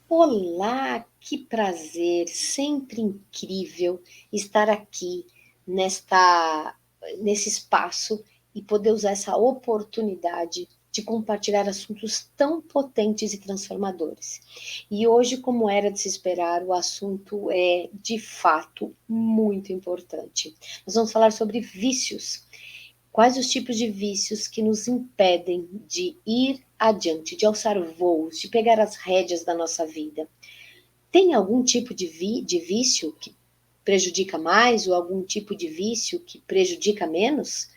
Olá, que prazer, sempre incrível estar aqui nesse espaço e poder usar essa oportunidade de compartilhar assuntos tão potentes e transformadores. E hoje, como era de se esperar, o assunto é de fato muito importante. Nós vamos falar sobre vícios. Quais os tipos de vícios que nos impedem de ir adiante, de alçar voos, de pegar as rédeas da nossa vida? Tem algum tipo de vício que prejudica mais ou algum tipo de vício que prejudica menos?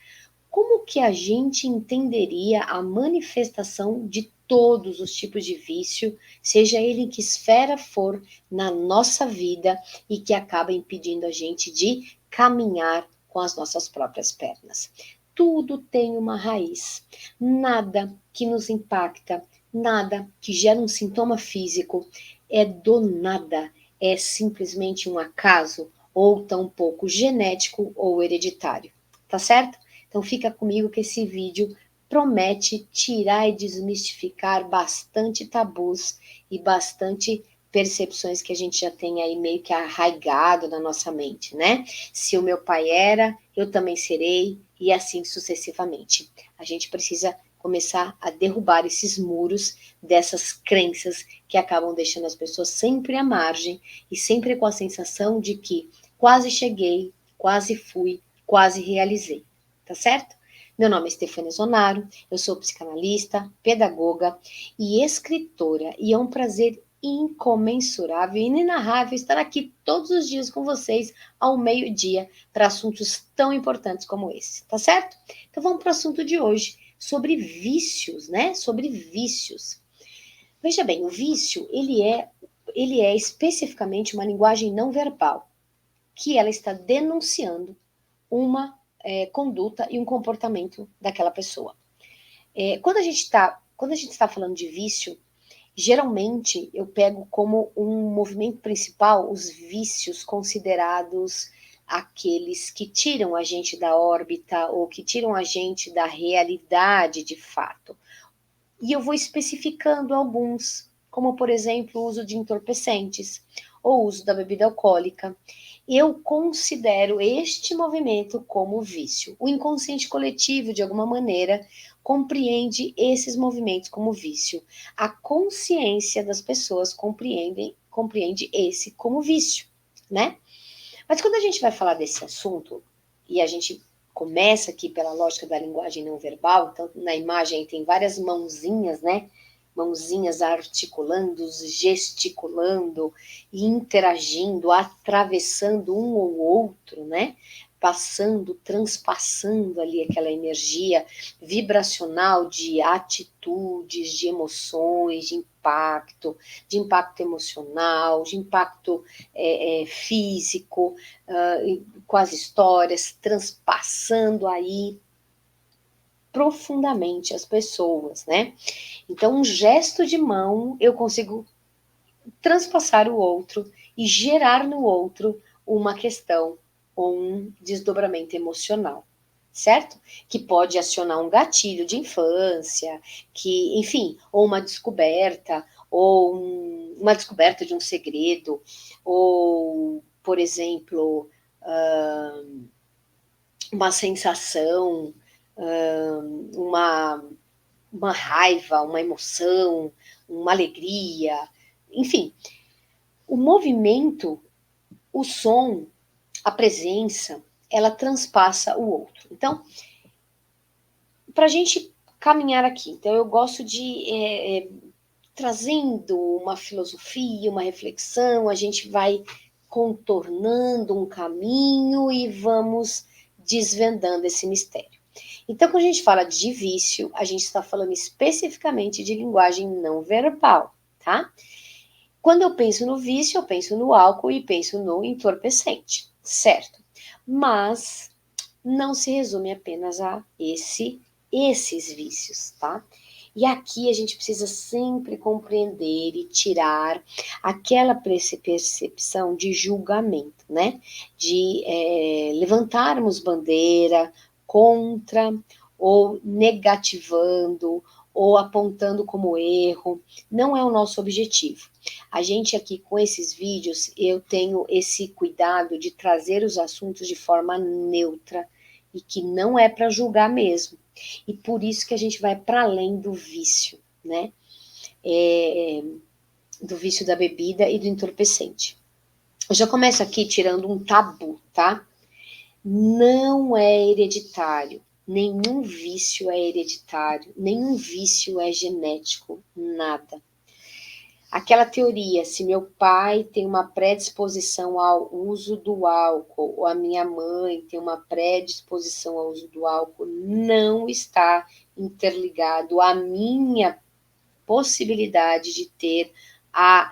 Como que a gente entenderia a manifestação de todos os tipos de vício, seja ele em que esfera for na nossa vida e que acaba impedindo a gente de caminhar com as nossas próprias pernas? Tudo tem uma raiz. Nada que nos impacta, nada que gera um sintoma físico é do nada, é simplesmente um acaso ou tampouco genético ou hereditário. Tá certo? Então fica comigo que esse vídeo promete tirar e desmistificar bastante tabus e bastante percepções que a gente já tem aí meio que arraigado na nossa mente, né? Se o meu pai era, eu também serei, e assim sucessivamente. A gente precisa começar a derrubar esses muros dessas crenças que acabam deixando as pessoas sempre à margem e sempre com a sensação de que quase cheguei, quase fui, quase realizei. Tá certo? Meu nome é Stefania Zonaro, eu sou psicanalista, pedagoga e escritora, e é um prazer incomensurável e inenarrável estar aqui todos os dias com vocês ao meio-dia para assuntos tão importantes como esse, tá certo? Então vamos para o assunto de hoje, sobre vícios, né? Sobre vícios. Veja bem, o vício, ele é especificamente uma linguagem não verbal, que ela está denunciando uma conduta e um comportamento daquela pessoa. Quando a gente está falando de vício, geralmente eu pego como um movimento principal os vícios considerados aqueles que tiram a gente da órbita ou que tiram a gente da realidade de fato. E eu vou especificando alguns, como por exemplo o uso de entorpecentes ou o uso da bebida alcoólica. Eu considero este movimento como vício. O inconsciente coletivo, de alguma maneira, compreende esses movimentos como vício. A consciência das pessoas compreende esse como vício, né? Mas quando a gente vai falar desse assunto, e a gente começa aqui pela lógica da linguagem não verbal, então na imagem tem várias mãozinhas, né? Mãozinhas articulando, gesticulando, interagindo, atravessando um ou outro, né? Passando, transpassando ali aquela energia vibracional de atitudes, de emoções, de impacto emocional, de impacto físico, com as histórias, transpassando aí profundamente as pessoas, né? Então, um gesto de mão, eu consigo transpassar o outro e gerar no outro uma questão ou um desdobramento emocional, certo? Que pode acionar um gatilho de infância, que, enfim, ou uma descoberta, ou uma descoberta de um segredo, ou, por exemplo, uma sensação, uma, uma raiva, uma emoção, uma alegria, enfim, o movimento, o som, a presença, ela transpassa o outro. Então, para a gente caminhar aqui, então eu gosto de trazendo uma filosofia, uma reflexão, a gente vai contornando um caminho e vamos desvendando esse mistério. Então, quando a gente fala de vício, a gente está falando especificamente de linguagem não verbal, tá? Quando eu penso no vício, eu penso no álcool e penso no entorpecente, certo? Mas não se resume apenas a esses vícios, tá? E aqui a gente precisa sempre compreender e tirar aquela percepção de julgamento, né? De levantarmos bandeira contra ou negativando ou apontando como erro. Não é o nosso objetivo. A gente aqui com esses vídeos, eu tenho esse cuidado de trazer os assuntos de forma neutra e que não é para julgar mesmo. E por isso que a gente vai para além do vício, né? Do vício da bebida e do entorpecente. Eu já começo aqui tirando um tabu, tá? Não é hereditário. Nenhum vício é hereditário, nenhum vício é genético, nada. Aquela teoria, se meu pai tem uma predisposição ao uso do álcool, ou a minha mãe tem uma predisposição ao uso do álcool, não está interligado à minha possibilidade de ter,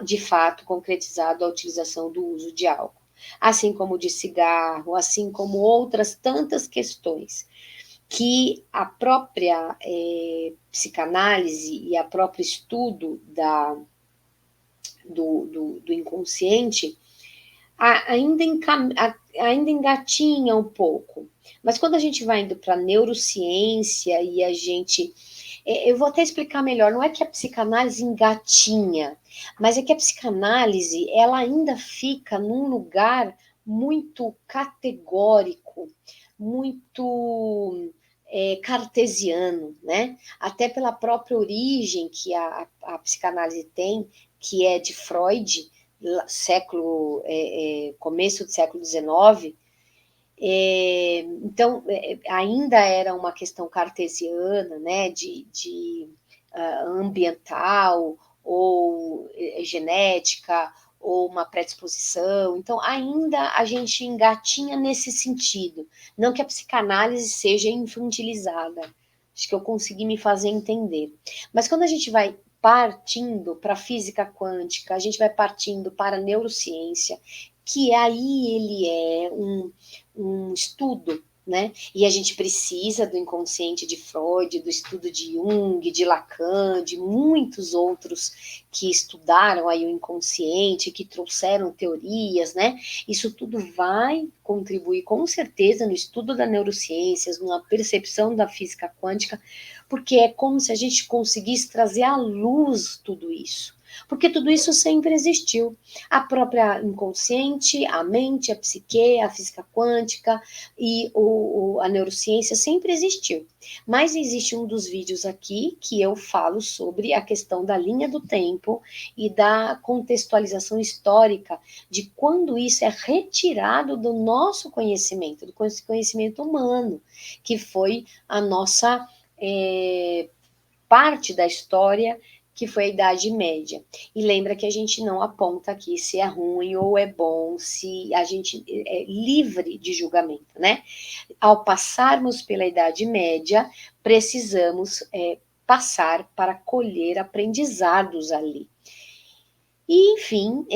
de fato, concretizado a utilização do uso de álcool. Assim como de cigarro, assim como outras tantas questões que a própria psicanálise e a próprio estudo do inconsciente ainda, ainda engatinha um pouco. Mas quando a gente vai indo para a neurociência e a gente. Eu vou até explicar melhor, não é que a psicanálise engatinha, mas é que a psicanálise ela ainda fica num lugar muito categórico, muito cartesiano, né? Até pela própria origem que a psicanálise tem, que é de Freud, século, começo do século XIX, então ainda era uma questão cartesiana, né, de ambiental ou genética ou uma predisposição, então ainda a gente engatinha nesse sentido, não que a psicanálise seja infantilizada, acho que eu consegui me fazer entender, mas quando a gente vai partindo para a física quântica, a gente vai partindo para a neurociência, que aí ele é um estudo, né? E a gente precisa do inconsciente de Freud, do estudo de Jung, de Lacan, de muitos outros que estudaram aí o inconsciente, que trouxeram teorias, né? Isso tudo vai contribuir com certeza no estudo da neurociências, numa percepção da física quântica, porque é como se a gente conseguisse trazer à luz tudo isso. Porque tudo isso sempre existiu. A própria inconsciente, a mente, a psique, a física quântica e a neurociência sempre existiu. Mas existe um dos vídeos aqui que eu falo sobre a questão da linha do tempo e da contextualização histórica de quando isso é retirado do nosso conhecimento, do conhecimento humano, que foi a nossa parte da história que foi a Idade Média. E lembra que a gente não aponta aqui se é ruim ou é bom, se a gente é livre de julgamento, né? Ao passarmos pela Idade Média, precisamos passar para colher aprendizados ali. E, enfim,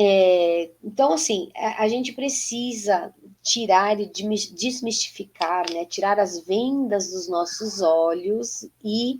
então, assim, a gente precisa tirar e desmistificar, né? Tirar as vendas dos nossos olhos e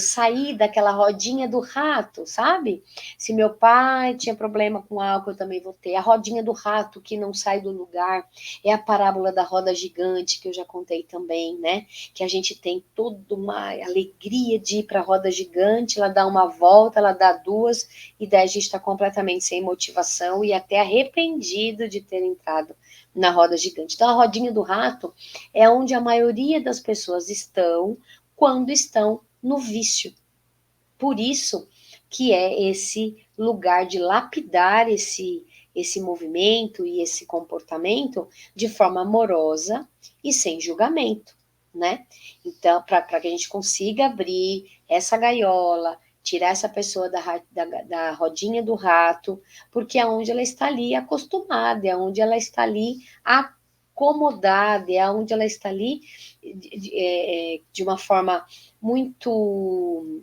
sair daquela rodinha do rato, sabe? Se meu pai tinha problema com álcool, eu também vou ter. A rodinha do rato que não sai do lugar é a parábola da roda gigante, que eu já contei também, né? Que a gente tem toda uma alegria de ir para a roda gigante, ela dá uma volta, ela dá duas, e daí a gente está completamente sem motivação e até arrependido de ter entrado na roda gigante. Então, a rodinha do rato é onde a maioria das pessoas estão quando estão no vício. Por isso que é esse lugar de lapidar esse movimento e esse comportamento de forma amorosa e sem julgamento, né? Então, para que a gente consiga abrir essa gaiola, tirar essa pessoa da rodinha do rato, porque é onde ela está ali acostumada, é onde ela está ali acomodada, é onde ela está ali de uma forma muito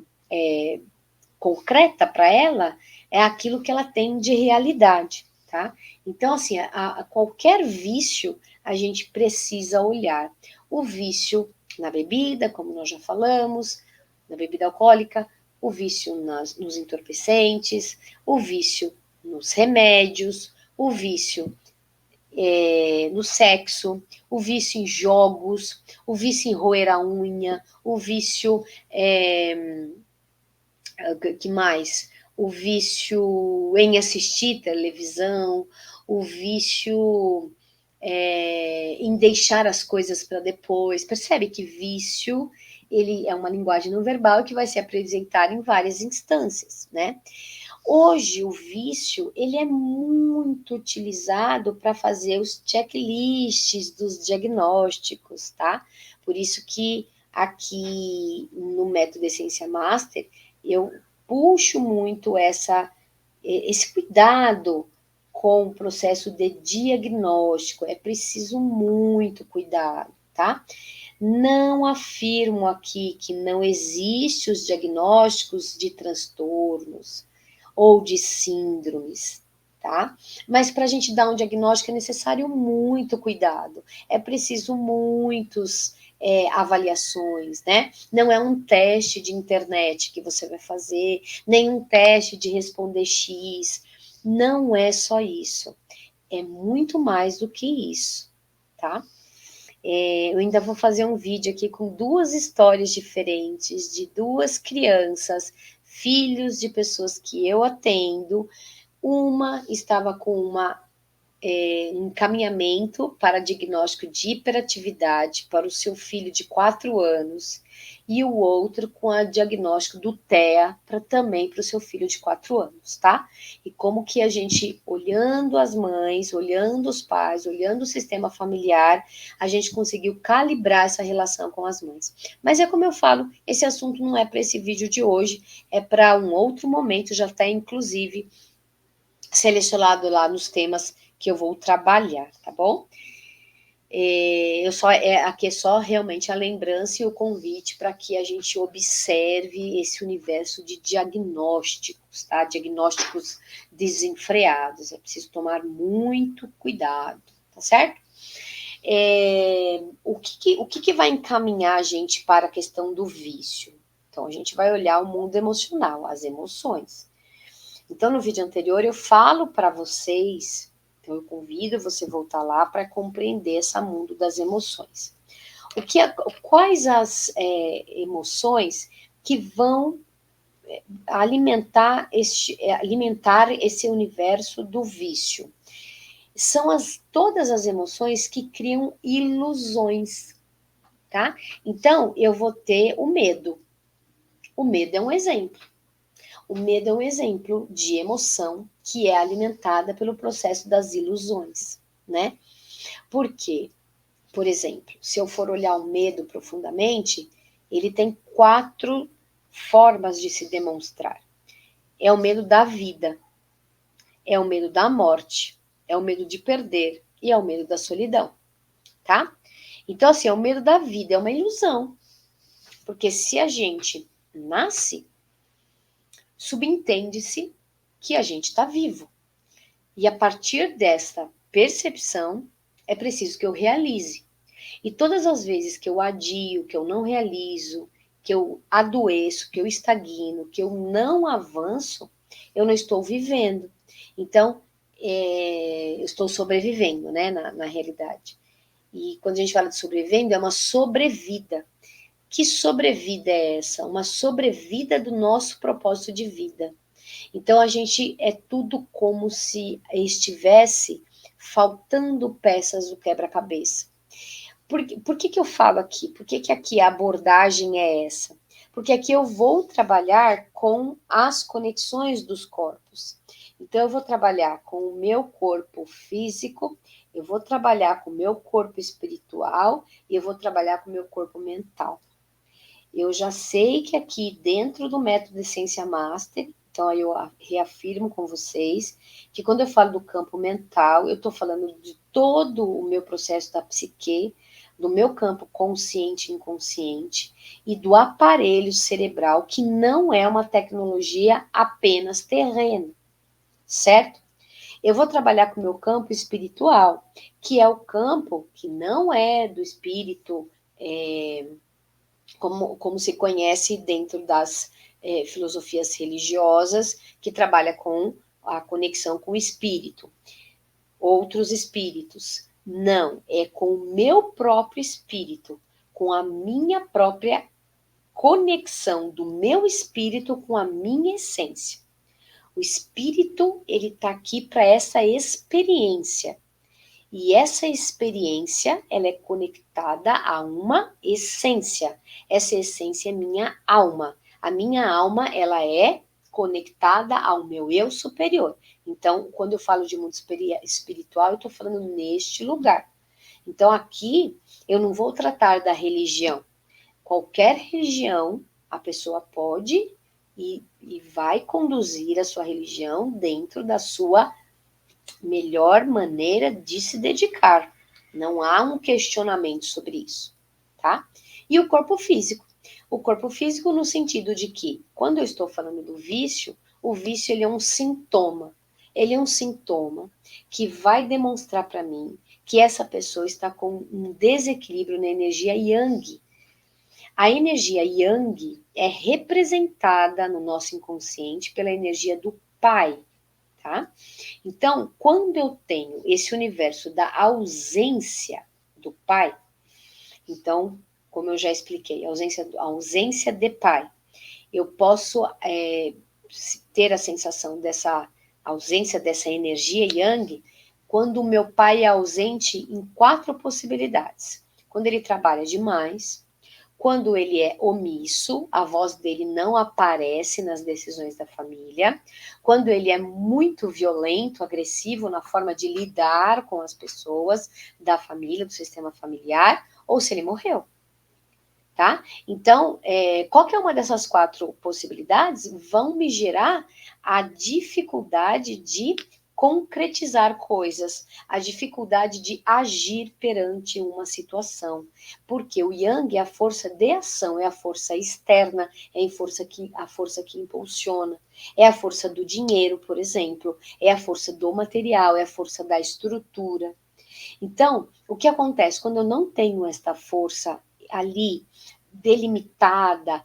concreta para ela, é aquilo que ela tem de realidade, tá? Então, assim, a qualquer vício a gente precisa olhar. O vício na bebida, como nós já falamos, na bebida alcoólica, o vício nos entorpecentes, o vício nos remédios, o vício no sexo, o vício em jogos, o vício em roer a unha, o vício Que mais? O vício em assistir televisão, o vício em deixar as coisas para depois. Percebe que vício ele é uma linguagem não verbal que vai se apresentar em várias instâncias, né? Hoje o vício ele é muito utilizado para fazer os checklists dos diagnósticos, tá? Por isso que aqui no método Essência Master eu puxo muito esse cuidado com o processo de diagnóstico. É preciso muito cuidado, tá? Não afirmo aqui que não existe os diagnósticos de transtornos ou de síndromes, tá? Mas para a gente dar um diagnóstico é necessário muito cuidado. É preciso muitos avaliações, né? Não é um teste de internet que você vai fazer, nem um teste de responder X. Não é só isso. É muito mais do que isso, tá? Eu ainda vou fazer um vídeo aqui com duas histórias diferentes de duas crianças, filhos de pessoas que eu atendo. Uma estava com um encaminhamento para diagnóstico de hiperatividade para o seu filho de 4 anos e o outro com a diagnóstico do TEA também para o seu filho de 4 anos, tá? E como que a gente, olhando as mães, olhando os pais, olhando o sistema familiar, a gente conseguiu calibrar essa relação com as mães. Mas é como eu falo, esse assunto não é para esse vídeo de hoje, é para um outro momento, já está inclusive selecionado lá nos temas que eu vou trabalhar, tá bom? Aqui é só realmente a lembrança e o convite para que a gente observe esse universo de diagnósticos, tá? Diagnósticos desenfreados. É preciso tomar muito cuidado, tá certo? O que vai encaminhar a gente para a questão do vício? Então, a gente vai olhar o mundo emocional, as emoções. Então, no vídeo anterior, eu falo para vocês, então eu convido você a voltar lá para compreender esse mundo das emoções. Quais as emoções que vão alimentar esse universo do vício? São todas as emoções que criam ilusões, tá? Então, eu vou ter o medo. O medo é um exemplo. O medo é um exemplo de emoção que é alimentada pelo processo das ilusões, né? Por quê? Por exemplo, se eu for olhar o medo profundamente, ele tem 4 formas de se demonstrar. É o medo da vida, é o medo da morte, é o medo de perder e é o medo da solidão, tá? Então, assim, é o medo da vida, é uma ilusão. Porque se a gente nasce, subentende-se que a gente está vivo. E a partir desta percepção, é preciso que eu realize. E todas as vezes que eu adio, que eu não realizo, que eu adoeço, que eu estagno, que eu não avanço, eu não estou vivendo. Então, eu estou sobrevivendo, né, na realidade. E quando a gente fala de sobrevivendo, é uma sobrevida. Que sobrevida é essa? Uma sobrevida do nosso propósito de vida. Então a gente é tudo como se estivesse faltando peças do quebra-cabeça. Por que eu falo aqui? Por que aqui a abordagem é essa? Porque aqui eu vou trabalhar com as conexões dos corpos. Então eu vou trabalhar com o meu corpo físico, eu vou trabalhar com o meu corpo espiritual e eu vou trabalhar com o meu corpo mental. Eu já sei que aqui dentro do método Essência Master, então aí eu reafirmo com vocês que quando eu falo do campo mental, eu estou falando de todo o meu processo da psique, do meu campo consciente e inconsciente e do aparelho cerebral, que não é uma tecnologia apenas terrena, certo? Eu vou trabalhar com o meu campo espiritual, que é o campo que não é do espírito como se conhece dentro das filosofias religiosas, que trabalha com a conexão com o espírito, outros espíritos. Não, é com o meu próprio espírito, com a minha própria conexão do meu espírito com a minha essência. O espírito, ele está aqui para essa experiência. E essa experiência, ela é conectada a uma essência. Essa essência é minha alma. A minha alma, ela é conectada ao meu eu superior. Então, quando eu falo de mundo espiritual, eu estou falando neste lugar. Então, aqui, eu não vou tratar da religião. Qualquer religião, a pessoa pode e vai conduzir a sua religião dentro da sua melhor maneira de se dedicar. Não há um questionamento sobre isso, tá? E o corpo físico. O corpo físico no sentido de que, quando eu estou falando do vício, o vício ele é um sintoma. Ele é um sintoma que vai demonstrar para mim que essa pessoa está com um desequilíbrio na energia yang. A energia yang é representada no nosso inconsciente pela energia do pai, tá? Então, quando eu tenho esse universo da ausência do pai, então, como eu já expliquei, a ausência de pai, eu posso ter a sensação dessa ausência dessa energia yang quando o meu pai é ausente em 4 possibilidades. Quando ele trabalha demais, quando ele é omisso, a voz dele não aparece nas decisões da família. Quando ele é muito violento, agressivo na forma de lidar com as pessoas da família, do sistema familiar, ou se ele morreu, tá? Então, qualquer uma dessas 4 possibilidades vão me gerar a dificuldade de concretizar coisas, a dificuldade de agir perante uma situação, porque o yang é a força de ação, é a força externa, é a força que impulsiona, é a força do dinheiro, por exemplo, é a força do material, é a força da estrutura. Então, o que acontece quando eu não tenho esta força ali delimitada,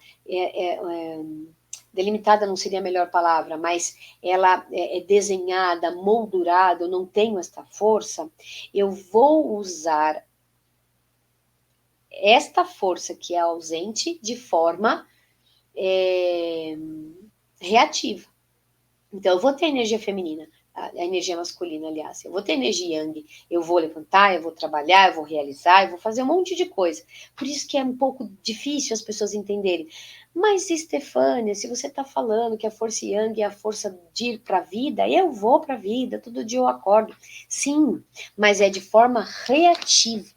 delimitada não seria a melhor palavra, mas ela é desenhada, moldurada, eu não tenho esta força, eu vou usar esta força que é ausente de forma reativa. Então, eu vou ter energia feminina, a energia masculina, aliás. Eu vou ter energia yang, eu vou levantar, eu vou trabalhar, eu vou realizar, eu vou fazer um monte de coisa. Por isso que é um pouco difícil as pessoas entenderem. Mas, Stefânia, se você está falando que a força yang é a força de ir para a vida, eu vou para a vida, todo dia eu acordo. Sim, mas é de forma reativa.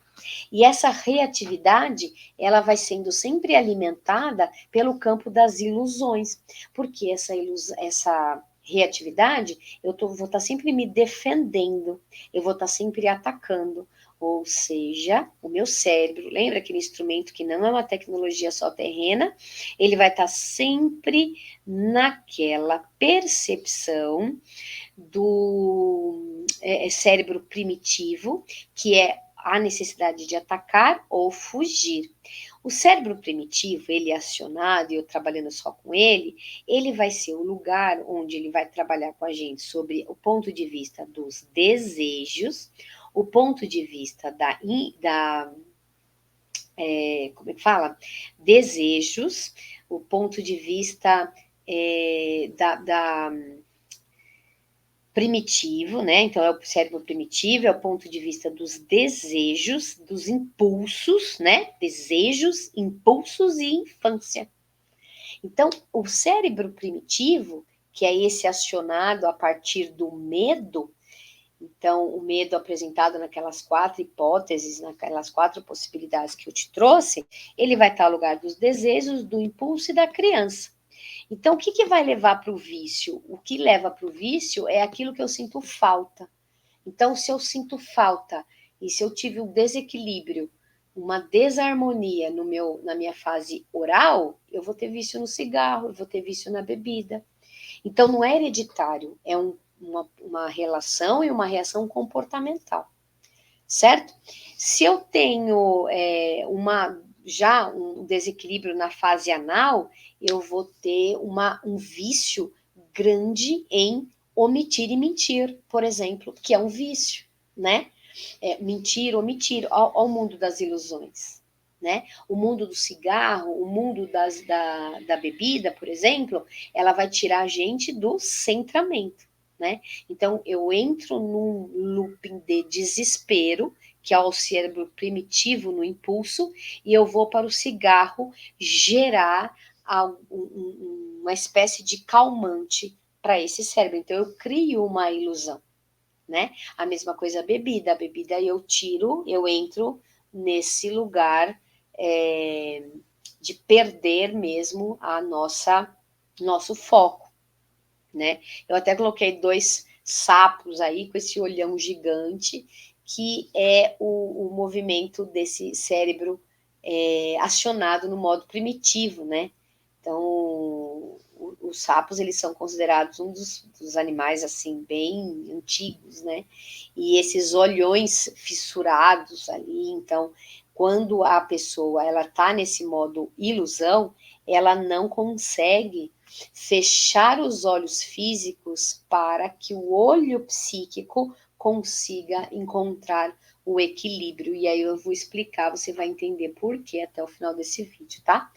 E essa reatividade, ela vai sendo sempre alimentada pelo campo das ilusões. Porque essa reatividade, vou estar sempre me defendendo, eu vou estar sempre atacando. Ou seja, o meu cérebro, lembra aquele instrumento que não é uma tecnologia só terrena? Ele vai estar sempre naquela percepção do cérebro primitivo, que é a necessidade de atacar ou fugir. O cérebro primitivo, ele é acionado, e eu trabalhando só com ele vai ser o lugar onde ele vai trabalhar com a gente sobre o ponto de vista dos desejos, o ponto de vista como é que fala? Desejos, o ponto de vista primitivo, né? Então, é o cérebro primitivo, é o ponto de vista dos desejos, dos impulsos, né? Desejos, impulsos e infância. Então, o cérebro primitivo, que é esse acionado a partir do medo, então, o medo apresentado naquelas 4 hipóteses, naquelas 4 possibilidades que eu te trouxe, ele vai estar ao lugar dos desejos, do impulso e da criança. Então, o que vai levar para o vício? O que leva para o vício é aquilo que eu sinto falta. Então, se eu sinto falta e se eu tive um desequilíbrio, uma desarmonia na minha fase oral, eu vou ter vício no cigarro, eu vou ter vício na bebida. Então, não é hereditário, é uma relação e uma reação comportamental, certo? Se eu tenho já um desequilíbrio na fase anal, eu vou ter um vício grande em omitir e mentir, por exemplo, que é um vício, né? Mentir, omitir, ao mundo das ilusões, né? O mundo do cigarro, o mundo da bebida, por exemplo, ela vai tirar a gente do centramento, né? Então, eu entro num looping de desespero, que é o cérebro primitivo no impulso, e eu vou para o cigarro gerar uma espécie de calmante para esse cérebro. Então, eu crio uma ilusão, né? A mesma coisa a bebida eu entro nesse lugar de perder mesmo a nosso foco, né? Eu até coloquei 2 sapos aí com esse olhão gigante, que é o movimento desse cérebro acionado no modo primitivo, né? Então, os sapos, eles são considerados um dos animais, assim, bem antigos, né? E esses olhões fissurados ali, então, quando a pessoa, ela tá nesse modo ilusão, ela não consegue fechar os olhos físicos para que o olho psíquico consiga encontrar o equilíbrio. E aí eu vou explicar, você vai entender por quê até o final desse vídeo, tá?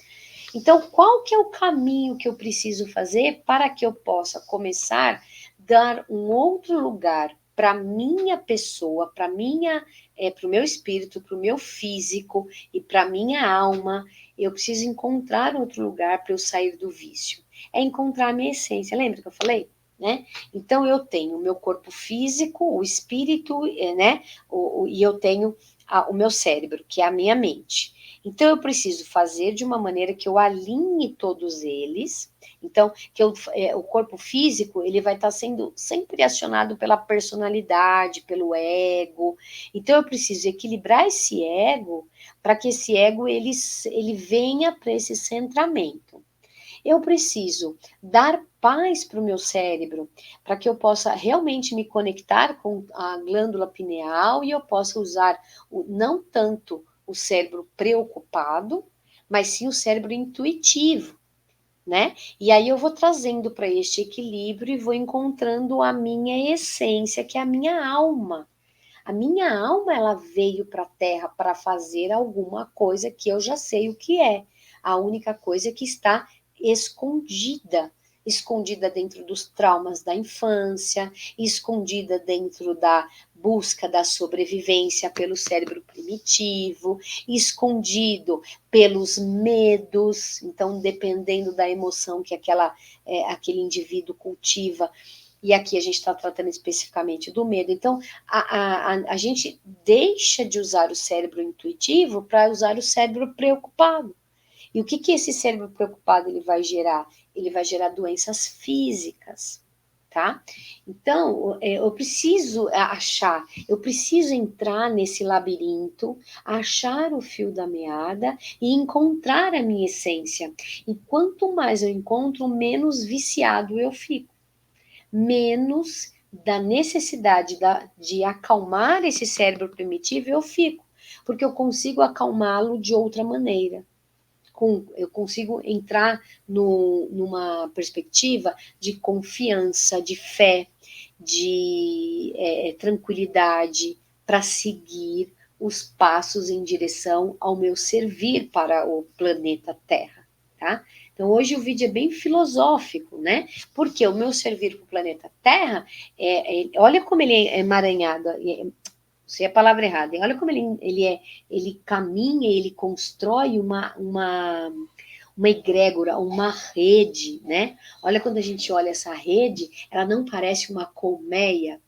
Então, qual que é o caminho que eu preciso fazer para que eu possa começar a dar um outro lugar para minha pessoa, para o meu espírito, para o meu físico e para minha alma? Eu preciso encontrar outro lugar para eu sair do vício. É encontrar a minha essência. Lembra que eu falei? Né? Então eu tenho o meu corpo físico, o espírito, né? E eu tenho o meu cérebro, que é a minha mente. Então eu preciso fazer de uma maneira que eu alinhe todos eles. Então, o corpo físico, ele vai estar sendo sempre acionado pela personalidade, pelo ego. Então eu preciso equilibrar esse ego para que esse ego ele venha para esse centramento. Eu preciso dar paz para o meu cérebro, para que eu possa realmente me conectar com a glândula pineal e eu possa usar não tanto o cérebro preocupado, mas sim o cérebro intuitivo, né? E aí eu vou trazendo para este equilíbrio e vou encontrando a minha essência, que é a minha alma. A minha alma, ela veio para a Terra para fazer alguma coisa que eu já sei o que é. A única coisa que está escondida dentro dos traumas da infância, escondida dentro da busca da sobrevivência pelo cérebro primitivo, escondido pelos medos. Então, dependendo da emoção que aquele indivíduo cultiva, e aqui a gente está tratando especificamente do medo. Então, a gente deixa de usar o cérebro intuitivo para usar o cérebro preocupado. E o que esse cérebro preocupado ele vai gerar? Ele vai gerar doenças físicas, tá? Então, eu preciso eu preciso entrar nesse labirinto, achar o fio da meada e encontrar a minha essência. E quanto mais eu encontro, menos viciado eu fico. Menos da necessidade de acalmar esse cérebro primitivo eu fico, porque eu consigo acalmá-lo de outra maneira. Eu consigo entrar numa perspectiva de confiança, de fé, de tranquilidade, para seguir os passos em direção ao meu servir para o planeta Terra, tá? Então, hoje o vídeo é bem filosófico, né? Porque o meu servir para o planeta Terra, olha como ele é emaranhado, sei a palavra errada. Olha como ele caminha, ele constrói uma egrégora, uma rede, né? Olha quando a gente olha essa rede, ela não parece uma colmeia.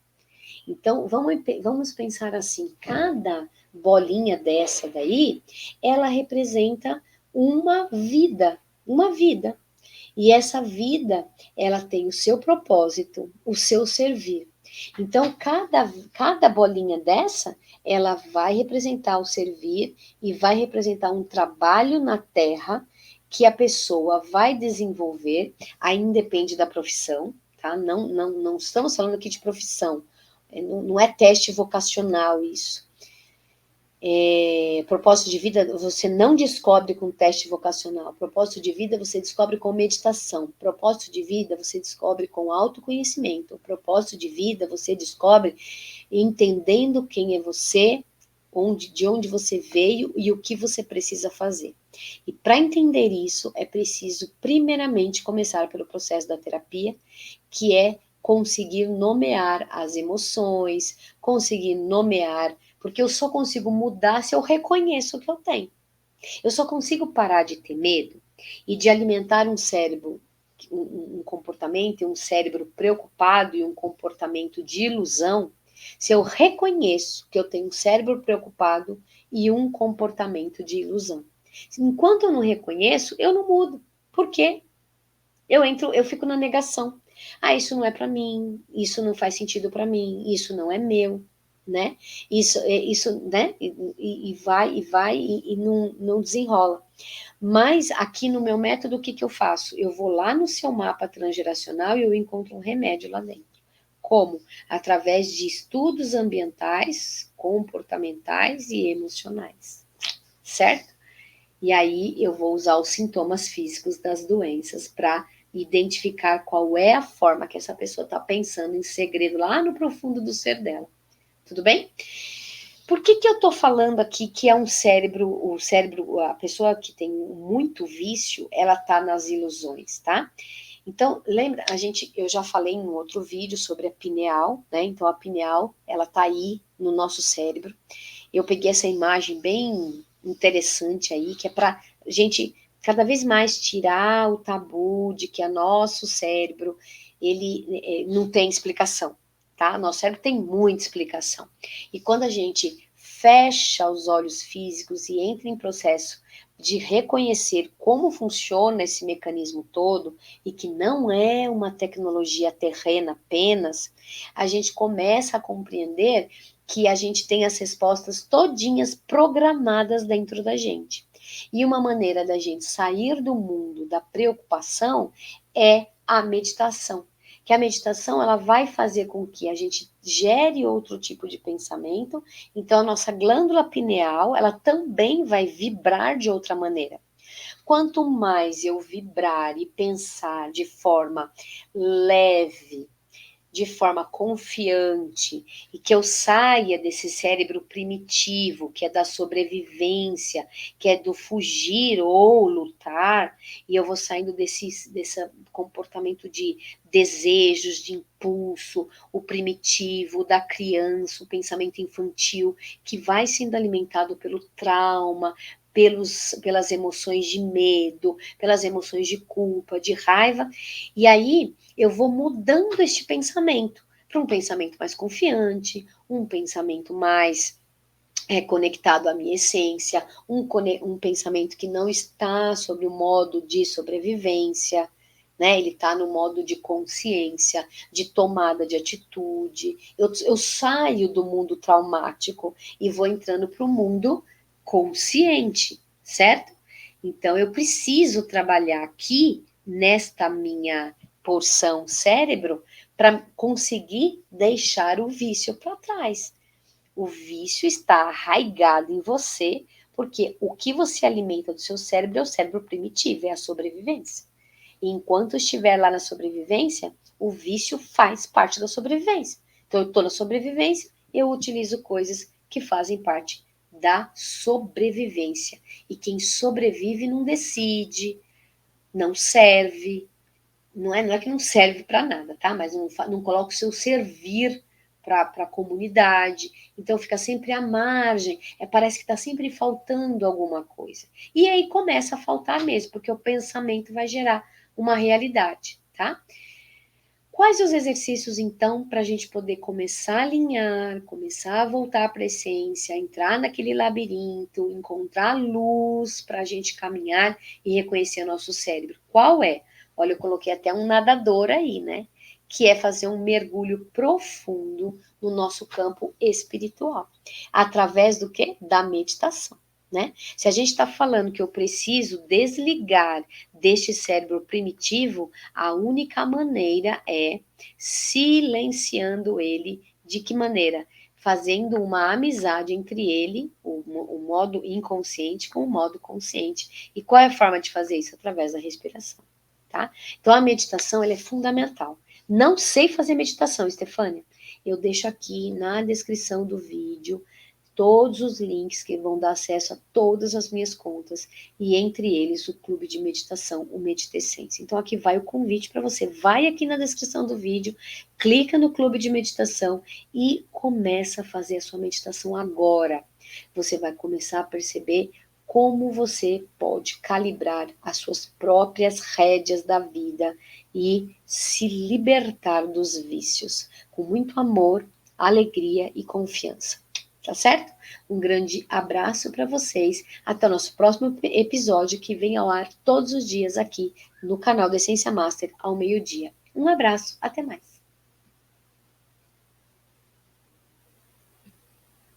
Então, vamos pensar assim, cada bolinha dessa daí, ela representa uma vida. E essa vida, ela tem o seu propósito, o seu servir. Então, cada bolinha dessa, ela vai representar o servir e vai representar um trabalho na terra que a pessoa vai desenvolver, aí depende da profissão, tá? Não estamos falando aqui de profissão, não é teste vocacional isso. Propósito de vida você não descobre com teste vocacional. Propósito de vida você descobre com meditação. Propósito de vida você descobre com autoconhecimento. Propósito de vida você descobre entendendo quem é você, de onde você veio e o que você precisa fazer. E para entender isso, é preciso, primeiramente, começar pelo processo da terapia, que é conseguir nomear as emoções, conseguir nomear, porque eu só consigo mudar se eu reconheço o que eu tenho. Eu só consigo parar de ter medo e de alimentar um cérebro, um comportamento, um cérebro preocupado e um comportamento de ilusão, se eu reconheço que eu tenho um cérebro preocupado e um comportamento de ilusão. Enquanto eu não reconheço, eu não mudo. Por quê? Eu fico na negação. Ah, isso não é para mim, isso não faz sentido para mim, isso não é meu, né? Isso, né? E vai e não desenrola. Mas aqui no meu método, o que, que eu faço? Eu vou lá no seu mapa transgeracional e eu encontro um remédio lá dentro. Como? Através de estudos ambientais, comportamentais e emocionais. Certo? E aí eu vou usar os sintomas físicos das doenças para identificar qual é a forma que essa pessoa está pensando em segredo lá no profundo do ser dela. Tudo bem? Por que, que eu estou falando aqui que é um cérebro, o cérebro, a pessoa que tem muito vício, ela está nas ilusões, tá? Então, lembra, eu já falei em um outro vídeo sobre a pineal, né? Então, a pineal, ela tá aí no nosso cérebro. Eu peguei essa imagem bem interessante aí, que é para gente cada vez mais tirar o tabu de que o nosso cérebro, ele não tem explicação, tá? Nosso cérebro tem muita explicação. E quando a gente fecha os olhos físicos e entra em processo de reconhecer como funciona esse mecanismo todo e que não é uma tecnologia terrena apenas, a gente começa a compreender que a gente tem as respostas todinhas programadas dentro da gente. E uma maneira da gente sair do mundo da preocupação é a meditação. Que a meditação ela vai fazer com que a gente gere outro tipo de pensamento, então a nossa glândula pineal ela também vai vibrar de outra maneira. Quanto mais eu vibrar e pensar de forma leve, de forma confiante e que eu saia desse cérebro primitivo, que é da sobrevivência, que é do fugir ou lutar, e eu vou saindo desse comportamento de desejos, de impulso, o primitivo, da criança, o pensamento infantil, que vai sendo alimentado pelo trauma, pelas emoções de medo, pelas emoções de culpa, de raiva, e aí eu vou mudando este pensamento para um pensamento mais confiante, um pensamento mais conectado à minha essência, um pensamento que não está sobre o modo de sobrevivência, né? Ele está no modo de consciência, de tomada de atitude. Eu saio do mundo traumático e vou entrando para o mundo consciente, certo? Então eu preciso trabalhar aqui nesta minha porção cérebro para conseguir deixar o vício para trás. O vício está arraigado em você, porque o que você alimenta do seu cérebro é o cérebro primitivo, é a sobrevivência. E enquanto estiver lá na sobrevivência, o vício faz parte da sobrevivência. Então, eu estou na sobrevivência, eu utilizo coisas que fazem parte da sobrevivência. E quem sobrevive não decide, não serve, não é que não serve para nada, tá? Mas não coloca o seu servir para a comunidade, então fica sempre à margem, parece que está sempre faltando alguma coisa. E aí começa a faltar mesmo, porque o pensamento vai gerar uma realidade, tá? Quais os exercícios, então, para a gente poder começar a alinhar, começar a voltar para a essência, entrar naquele labirinto, encontrar luz para a gente caminhar e reconhecer o nosso cérebro? Qual é? Olha, eu coloquei até um nadador aí, né? Que é fazer um mergulho profundo no nosso campo espiritual. Através do quê? Da meditação. Né? Se a gente está falando que eu preciso desligar deste cérebro primitivo, a única maneira é silenciando ele. De que maneira? Fazendo uma amizade entre ele, o modo inconsciente, com o modo consciente. E qual é a forma de fazer isso? Através da respiração. Tá? Então a meditação ela é fundamental. Não sei fazer meditação, Estefânia? Eu deixo aqui na descrição do vídeo todos os links que vão dar acesso a todas as minhas contas, e entre eles o clube de meditação, o Meditessência. Então aqui vai o convite para você, vai aqui na descrição do vídeo, clica no clube de meditação e começa a fazer a sua meditação agora. Você vai começar a perceber como você pode calibrar as suas próprias rédeas da vida e se libertar dos vícios, com muito amor, alegria e confiança. Tá certo? Um grande abraço para vocês. Até o nosso próximo episódio, que vem ao ar todos os dias aqui no canal da Essência Master, ao meio-dia. Um abraço, até mais.